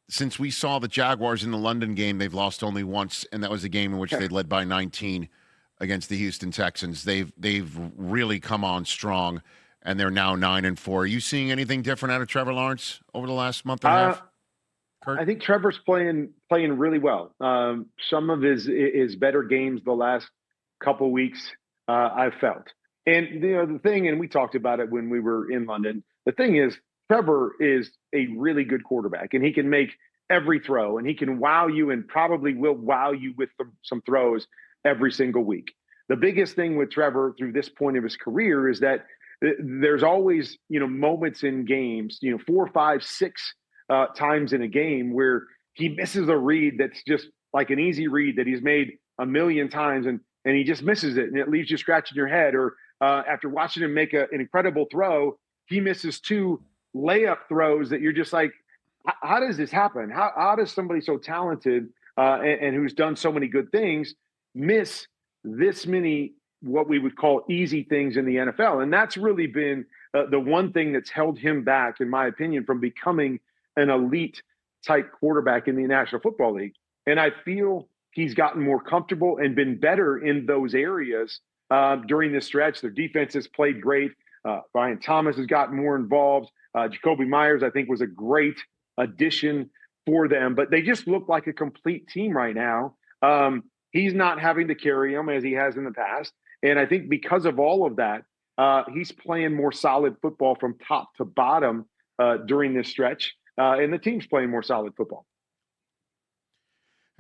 since we saw the Jaguars in the London game, they've lost only once, and that was a game in which they led by 19 against the Houston Texans. They've really come on strong, and they're now 9-4. Are you seeing anything different out of Trevor Lawrence over the last month and a half? Kurt? I think Trevor's playing really well. Some of his better games the last couple weeks I've felt. And the thing, and we talked about it when we were in London, the thing is, Trevor is a really good quarterback, and he can make every throw, and he can wow you and probably will wow you with some throws every single week. The biggest thing with Trevor through this point of his career is that there's always, moments in games, 4, 5, 6 times in a game where he misses a read that's just like an easy read that he's made a million times, and he just misses it, and it leaves you scratching your head. Or after watching him make an incredible throw, he misses 2 layup throws that you're just like, how does this happen? How does somebody so talented and who's done so many good things miss this many what we would call easy things in the NFL? And that's really been the one thing that's held him back, in my opinion, from becoming an elite type quarterback in the National Football League. And I feel he's gotten more comfortable and been better in those areas during this stretch. Their defense has played great. Brian Thomas has gotten more involved. Jacoby Myers, I think, was a great addition for them, but they just look like a complete team right now. He's not having to carry them as he has in the past. And I think because of all of that, he's playing more solid football from top to bottom during this stretch. And the team's playing more solid football.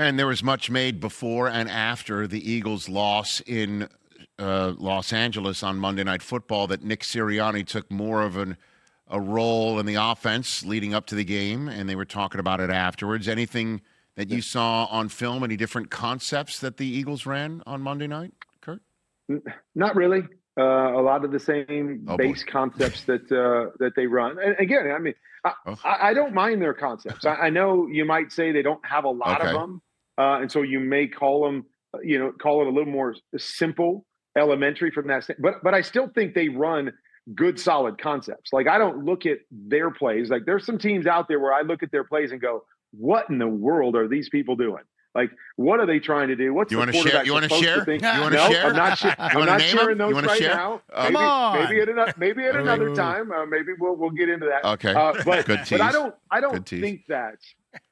And there was much made before and after the Eagles' loss in Los Angeles on Monday Night Football that Nick Sirianni took more of a role in the offense leading up to the game, and they were talking about it afterwards. Anything that you saw on film, any different concepts that the Eagles ran on Monday night, Kurt? Not really. A lot of the same base concepts that they run. And again, I mean, I don't mind their concepts. I know you might say they don't have a lot of them, and so you may call them, call it a little more simple, elementary from that. But I still think they run good, solid concepts. Like, I don't look at their plays. Like, there's some teams out there where I look at their plays and go, what in the world are these people doing? Like, what are they trying to do? What's the quarterback supposed to think? You want to no, share? I'm not sharing those right now. Come on. Maybe at another time. Maybe we'll get into that. Okay. But Good tease. But I don't think that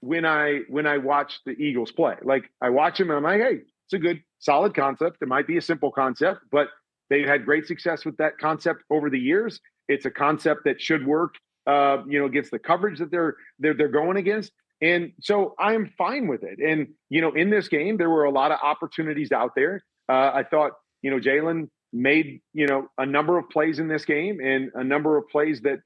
when I watch the Eagles play. Like, I watch them and I'm like, hey, it's a good, solid concept. It might be a simple concept, but they've had great success with that concept over the years. It's a concept that should work, against the coverage that they're going against. And so I am fine with it. And, in this game, there were a lot of opportunities out there. I thought, Jalen made, a number of plays in this game and a number of plays that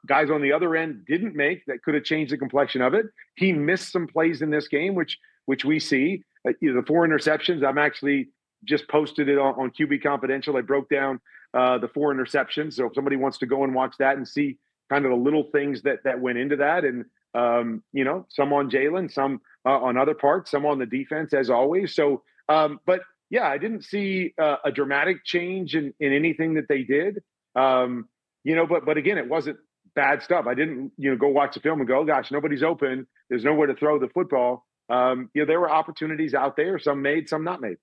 guys on the other end didn't make that could have changed the complexion of it. He missed some plays in this game, which we see. The 4 interceptions, I'm actually just posted it on QB Confidential. I broke down the 4 interceptions. So if somebody wants to go and watch that and see kind of the little things that went into that, and some on Jalen, some on other parts, some on the defense, as always. So, but yeah, I didn't see a dramatic change in anything that they did. But again, it wasn't bad stuff. I didn't, go watch the film and go, oh, gosh, nobody's open. There's nowhere to throw the football. There were opportunities out there, some made, some not made.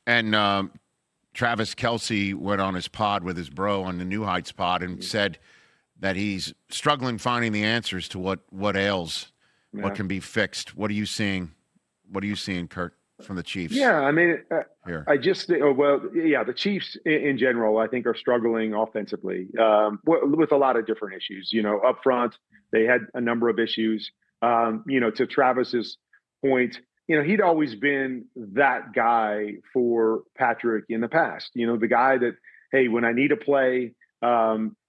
And Travis Kelce went on his pod with his bro on the New Heights pod and said that he's struggling finding the answers to what ails, what can be fixed. What are you seeing? What are you seeing, Kurt, from the Chiefs? Yeah, I mean, here. The Chiefs in general, I think, are struggling offensively with a lot of different issues. Up front, they had a number of issues. To Travis's point, he'd always been that guy for Patrick in the past. The guy that, hey, when I need a play,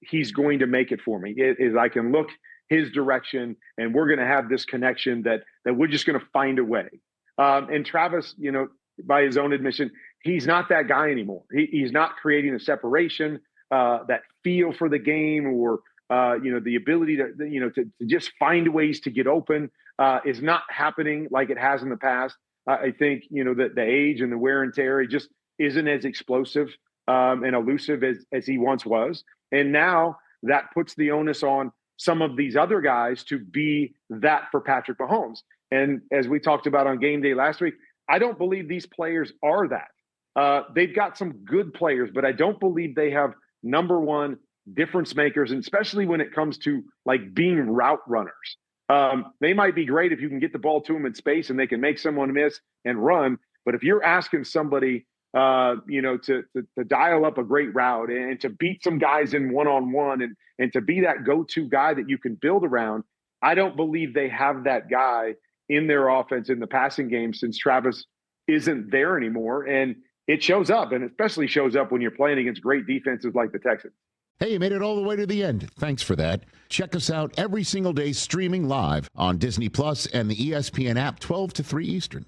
he's going to make it for me. Is I can look his direction, and we're going to have this connection that we're just going to find a way. And Travis, by his own admission, he's not that guy anymore. He's not creating a separation, that feel for the game, or the ability to just find ways to get open is not happening like it has in the past. I think that the age and the wear and tear, he just isn't as explosive and elusive as he once was. And now that puts the onus on some of these other guys to be that for Patrick Mahomes. And as we talked about on game day last week, I don't believe these players are that. They've got some good players, but I don't believe they have number one difference makers, and especially when it comes to like being route runners. They might be great if you can get the ball to them in space and they can make someone miss and run. But if you're asking somebody, to dial up a great route and to beat some guys in one-on-one and to be that go-to guy that you can build around, I don't believe they have that guy in their offense in the passing game since Travis isn't there anymore. And it shows up, and especially shows up when you're playing against great defenses like the Texans. Hey, you made it all the way to the end. Thanks for that. Check us out every single day streaming live on Disney Plus and the ESPN app 12 to 3 Eastern.